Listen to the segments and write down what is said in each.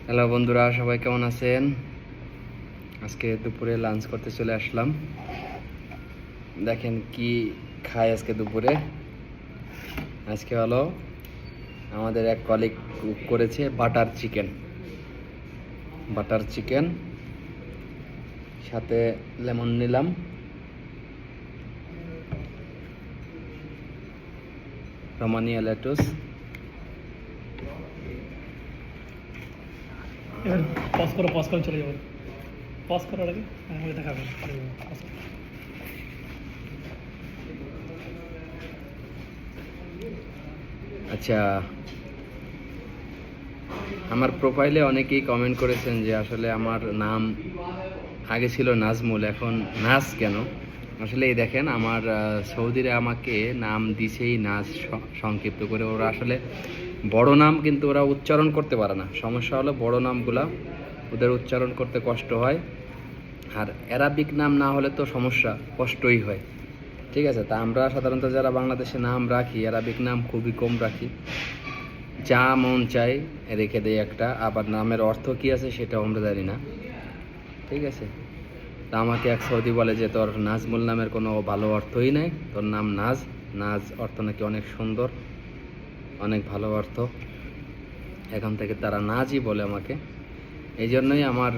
Hello বন্ধুরা, সবাই কেমন আছেন? আজকে দুপুরে লাঞ্চ করতে চলে আসলাম। দেখেন কি খাই আজকে দুপুরে। আজকে হলো আমাদের এক কলিগ কুক করেছে বাটার চিকেন, সাথে লেমন নিলাম, রোমানিয়া লেটুস। এবার পজ করে চলে যাবো। পজ করার আগে আমাকে দেখাবেন। আচ্ছা, আমার প্রোফাইলে অনেকেই কমেন্ট করেছেন যে আসলে আমার নাম আগে ছিল নাজমুল, এখন নাজ কেন? আসলে এই দেখেন, আমার সৌদিরা আমাকে নাম দিছেই নাজ সংক্ষিপ্ত করে। ওরা আসলে বড় নাম কিন্তু ওরা উচ্চারণ করতে পারে না। সমস্যা হলো বড় নামগুলা ওদের উচ্চারণ করতে কষ্ট হয়, আর অ্যারাবিক নাম না হলে তো সমস্যা, কষ্টই হয়। ঠিক আছে, তা আমরা সাধারণত যারা বাংলাদেশে নাম রাখি অ্যারাবিক নাম খুবই কম রাখি, যা মন চাই রেখে দেয় একটা, আবার নামের অর্থ কী আছে সেটাও আমরা জানি না। ঠিক আছে, তা আমাকে এক সৌদি বলে যে তোর নাজমুল নামের কোনো ভালো অর্থই নাই, তোর নাম নাজ। নাজ অর্থ নাকি অনেক সুন্দর, অনেক ভালো অর্থ। এখন থেকে তারা নাজই বলে আমাকে, এই জন্যই আমার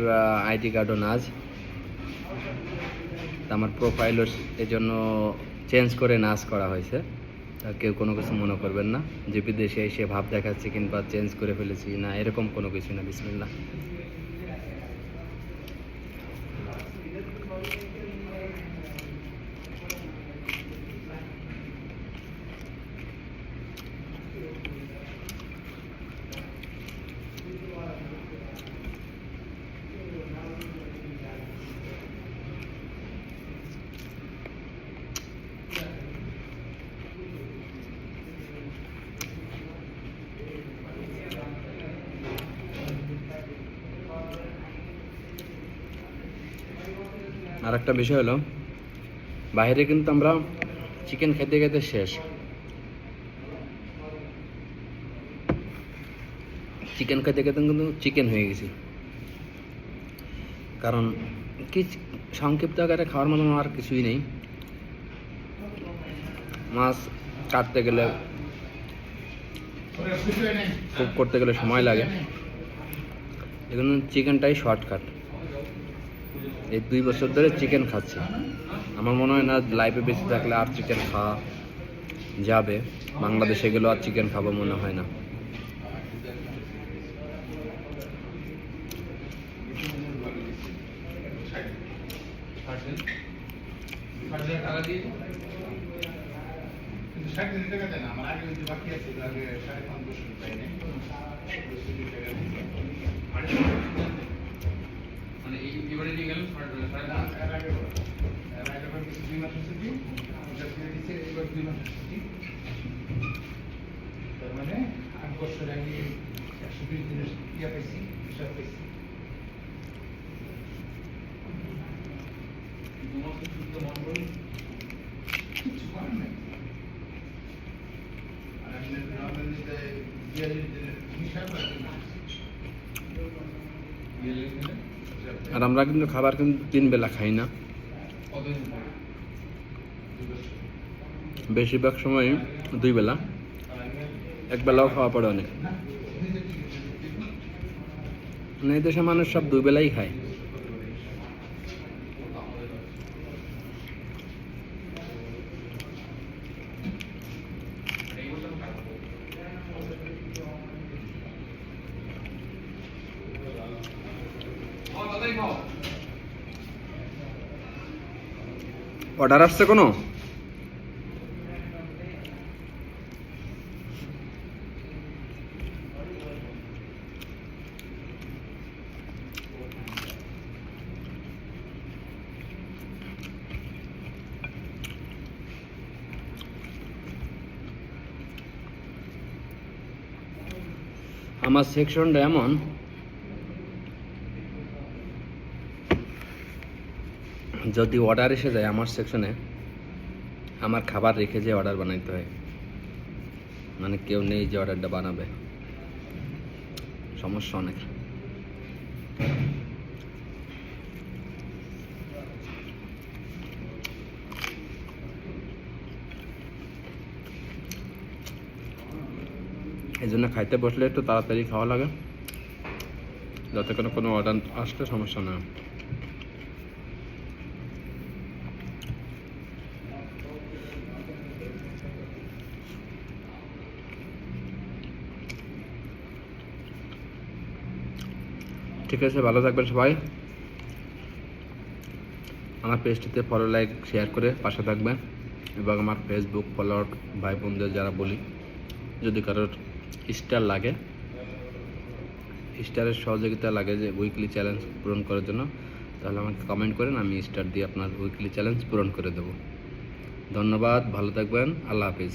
আইডি কার্ডও নাজ। আমার প্রোফাইলও এই জন্য চেঞ্জ করে নাজ করা হয়েছে। তা কেউ কোনো কিছু মনে করবেন না যে বিদেশে এসে ভাব দেখাচ্ছে কিংবা চেঞ্জ করে ফেলেছি, না, এরকম কোনো কিছু না। বিসমিল্লাহ। আর একটা বিষয় হলো, বাইরে কিন্তু আমরা চিকেন খেতে খেতে শেষ। চিকেন খেতে খেতে কিন্তু চিকেন হয়ে গেছি, কারণ কি, সংক্ষিপ্ত আকারে খাওয়ার মতো আর কিছুই নেই। মাছ কাটতে গেলে, কুক করতে গেলে সময় লাগে, এজন্য চিকেনটাই শর্টকাট। এই 2 বছর ধরে চিকেন খাচ্ছি। আমার মনে হয় না লাইফে বেঁচে থাকলে আর চিকেন খাওয়া যাবে। বাংলাদেশে গেলেও আর চিকেন খাবো মনে হয় না। মানে 8 বছর আগে 120 দিনের ইয়া পাইছি, হিসাব পাইছি। কিছু করেন নাই। আর আমি নর্মালি বিয়াল্লিশ দিনের হিসাব রাখি না। আর আমরা কিন্তু খাবার কিন্তু 3 বেলা খাই না, বেশিরভাগ সময় 2 বেলা। 1 বেলাও খাওয়া পড়ে অনেক। মানে এই দেশের মানুষ সব 2 বেলাই খায়। অর্ডার আসছে কোনো? আমার সেকশনটা এমন, যদি অর্ডার এসে যায় আমার সেকশনে, আমার খাবার রেখে যে অর্ডার বানাইতে হয়। মানে কেউ নেই যে অর্ডারটা বানাবে, সমস্যা অনেক। এই জন্য খাইতে বসলে একটু তাড়াতাড়ি খাওয়া লাগে, যাতে কোনো অর্ডার আসলে সমস্যা না। ঠিক আছে, ভালো থাকবেন সবাই। আমার পেজটিতে ফলো, লাইক, শেয়ার করে পাশে থাকবেন এবং আমার ফেসবুক ফলোয়ার ভাই বোনদের যারা বলি, যদি কারোর স্টার লাগে, স্টারের সহযোগিতা লাগে যে উইকলি চ্যালেঞ্জ পূরণ করার জন্য, তাহলে আমাকে কমেন্ট করেন, আমি স্টার দিয়ে আপনার উইকলি চ্যালেঞ্জ পূরণ করে দেব। ধন্যবাদ, ভালো থাকবেন, আল্লাহ হাফিজ।